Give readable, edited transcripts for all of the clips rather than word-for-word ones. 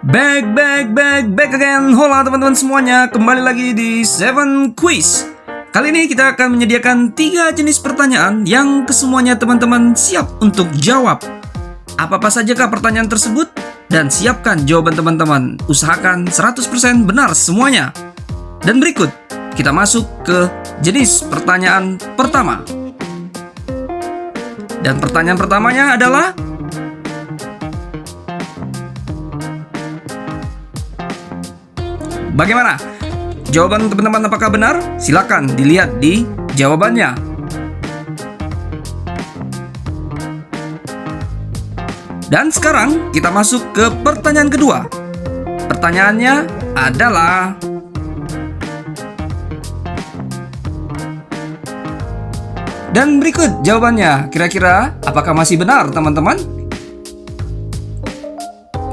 Back again. Hola teman-teman semuanya, kembali lagi di Seven Quiz. Kali ini kita akan menyediakan 3 jenis pertanyaan yang kesemuanya teman-teman siap untuk jawab. Apa-apa sajakah pertanyaan tersebut? Dan siapkan jawaban teman-teman. Usahakan 100% benar semuanya. Dan berikut, kita masuk ke jenis pertanyaan pertama. Dan pertanyaan pertamanya adalah, bagaimana? Jawaban teman-teman apakah benar? Silakan dilihat di jawabannya. Dan sekarang kita masuk ke pertanyaan kedua. Pertanyaannya adalah, dan berikut jawabannya. Kira-kira apakah masih benar teman-teman?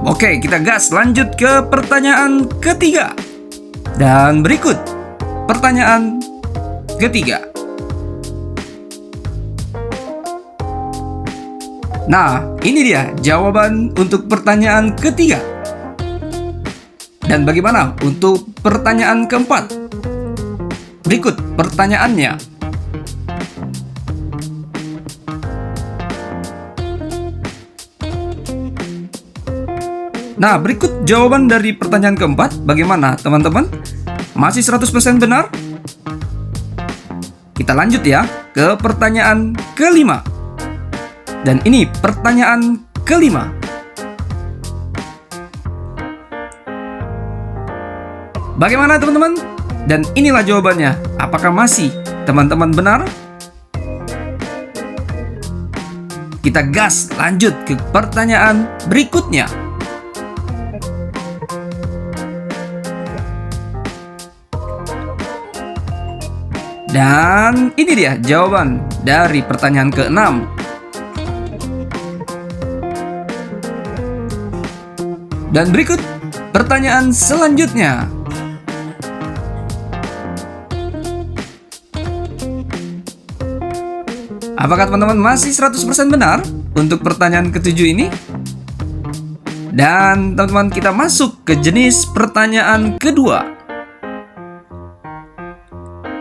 Oke, kita gas lanjut ke pertanyaan ketiga. Dan berikut pertanyaan ketiga. Nah, ini dia jawaban untuk pertanyaan ketiga. Dan bagaimana untuk pertanyaan keempat? Berikut pertanyaannya. Nah, berikut jawaban dari pertanyaan keempat. Bagaimana teman-teman? Masih 100% benar? Kita lanjut ya ke pertanyaan kelima. Dan ini pertanyaan kelima. Bagaimana teman-teman? Dan inilah jawabannya. Apakah masih teman-teman benar? Kita gas lanjut ke pertanyaan berikutnya. Dan ini dia jawaban dari pertanyaan ke-6. Dan berikut pertanyaan selanjutnya. Apakah teman-teman masih 100% benar untuk pertanyaan ke-7 ini? Dan teman-teman, kita masuk ke jenis pertanyaan kedua.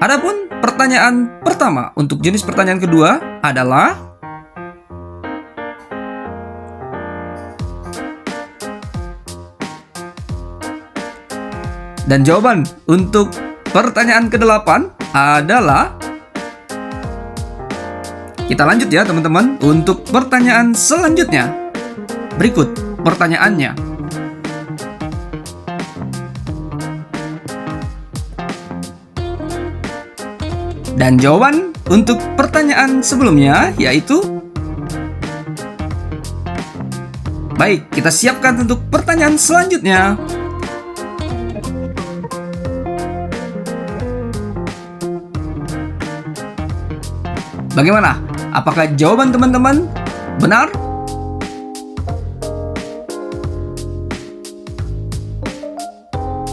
Adapun pertanyaan pertama untuk jenis pertanyaan kedua adalah, dan jawaban untuk pertanyaan ke-8 adalah, kita lanjut ya teman-teman untuk pertanyaan selanjutnya. Berikut pertanyaannya. Dan jawaban untuk pertanyaan sebelumnya yaitu, baik, kita siapkan untuk pertanyaan selanjutnya. Bagaimana? Apakah jawaban teman-teman benar?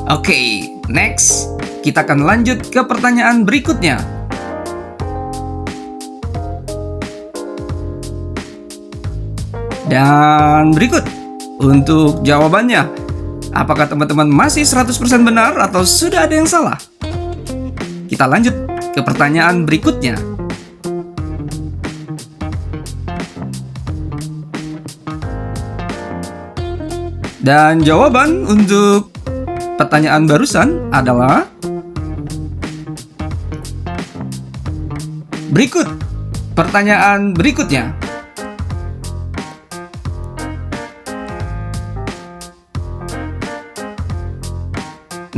Oke, next. Kita akan lanjut ke pertanyaan berikutnya. Dan berikut untuk jawabannya. Apakah teman-teman masih 100% benar atau sudah ada yang salah? Kita lanjut ke pertanyaan berikutnya. Dan jawaban untuk pertanyaan barusan adalah, berikut pertanyaan berikutnya.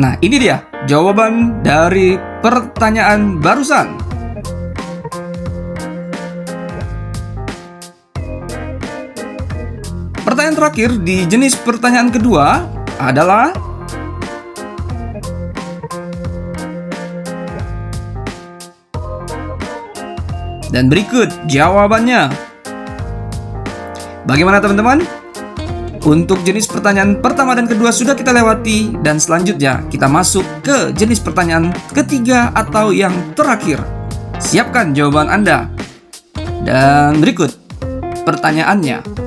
Nah, ini dia jawaban dari pertanyaan barusan. Pertanyaan terakhir di jenis pertanyaan kedua adalah, dan berikut jawabannya. Bagaimana teman-teman? Untuk jenis pertanyaan pertama dan kedua sudah kita lewati, dan selanjutnya kita masuk ke jenis pertanyaan ketiga atau yang terakhir. Siapkan jawaban Anda. Dan berikut pertanyaannya.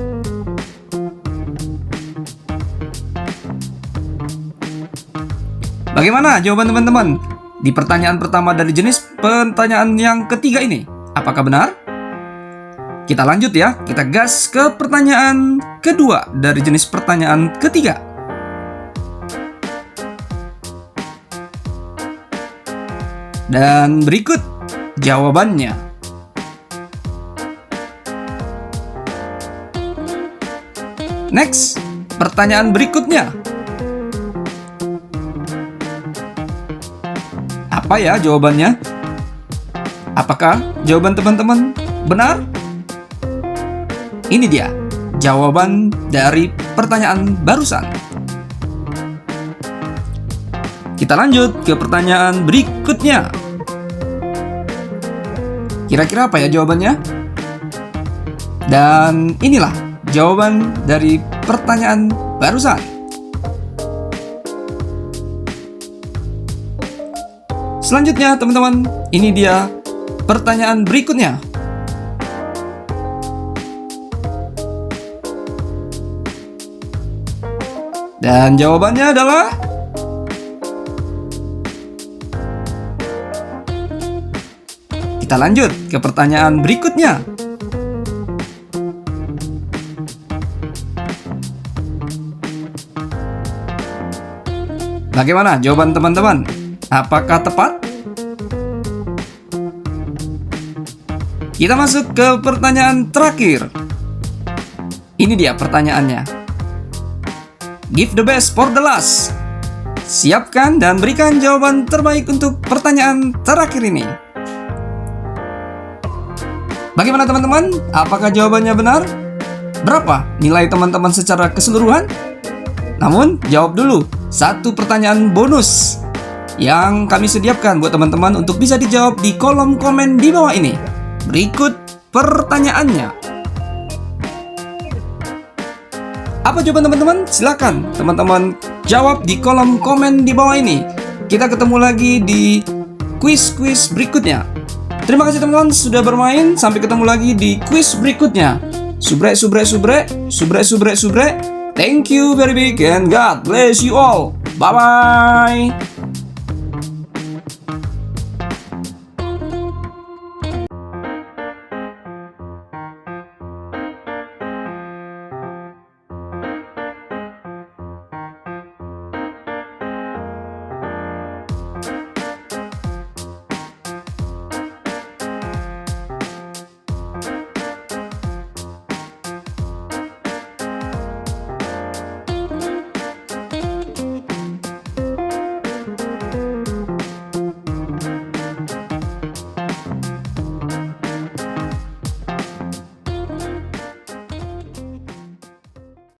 Bagaimana jawaban teman-teman di pertanyaan pertama dari jenis pertanyaan yang ketiga ini? Apakah benar? Kita lanjut ya, kita gas ke pertanyaan kedua dari jenis pertanyaan ketiga. Dan berikut jawabannya. Next, pertanyaan berikutnya. Apa ya jawabannya? Apakah jawaban teman-teman benar? Ini dia jawaban dari pertanyaan barusan. Kita lanjut ke pertanyaan berikutnya. Kira-kira apa ya jawabannya? Dan inilah jawaban dari pertanyaan barusan. Selanjutnya teman-teman, ini dia pertanyaan berikutnya. Dan jawabannya adalah kita lanjut ke pertanyaan berikutnya. Bagaimana jawaban teman-teman? Apakah tepat? Kita masuk ke pertanyaan terakhir. Ini dia pertanyaannya. Give the best for the last. Siapkan dan berikan jawaban terbaik untuk pertanyaan terakhir ini. Bagaimana teman-teman? Apakah jawabannya benar? Berapa nilai teman-teman secara keseluruhan? Namun, jawab dulu satu pertanyaan bonus yang kami sediakan buat teman-teman untuk bisa dijawab di kolom komen di bawah ini. Berikut pertanyaannya. Apa jawaban teman-teman? Silakan teman-teman jawab di kolom komen di bawah ini. Kita ketemu lagi di kuis-kuis berikutnya. Terima kasih teman-teman sudah bermain. Sampai ketemu lagi di kuis berikutnya. Subrek, subrek, subrek, subrek, subrek, subrek. Thank you very big and God bless you all. Bye-bye.